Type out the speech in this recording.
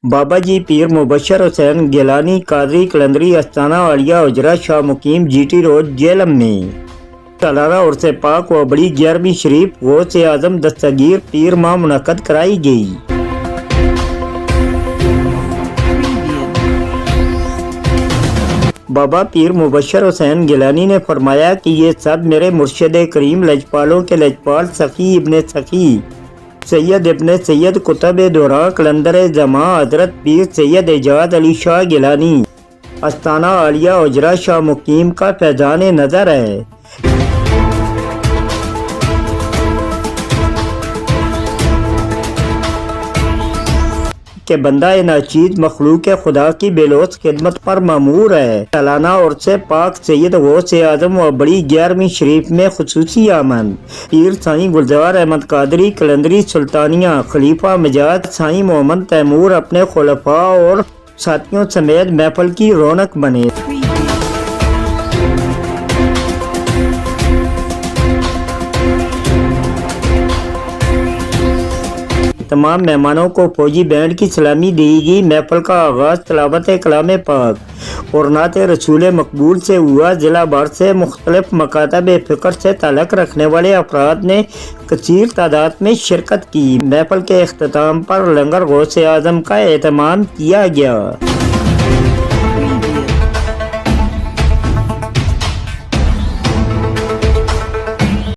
بابا جی پیر مبشر حسین گیلانی قادری کلندری استانہ عالیہ اجرا شاہ مقیم جی ٹی روڈ جیلم میں سالانہ عرس پاک و بڑی 11ویں شریف غوث اعظم دستگیر پیر ماہ منعقد کرائی گئی۔ بابا پیر مبشر حسین گیلانی نے فرمایا کہ یہ سب میرے مرشد کریم لجپالوں کے لجپال سخی ابن سخی سید ابن سید قطب دوران کلندر زمان حضرت پیر سید اعجاز علی شاہ گیلانی استانہ عالیہ اجرا شاہ مقیم کا فیضان نظر ہے کہ بندہ ناچیز مخلوق خدا کی بے لوث خدمت پر مامور ہے۔ سالانہ عرس پاک سید غوث اعظم و بڑی 11ویں شریف میں خصوصی آمد پیر سائیں گلزار احمد قادری کلندری سلطانیہ خلیفہ مجاز سائیں محمد تیمور اپنے خلفاء اور ساتھیوں سمیت محفل کی رونق بنے۔ تمام مہمانوں کو فوجی بینڈ کی سلامی دی گئی۔ محفل کا آغاز تلاوت کلام پاک اور نعت رسول مقبول سے ہوا۔ ضلع بھر سے مختلف مکاتب فکر سے تعلق رکھنے والے افراد نے کثیر تعداد میں شرکت کی۔ محفل کے اختتام پر لنگر غوث اعظم کا اہتمام کیا گیا۔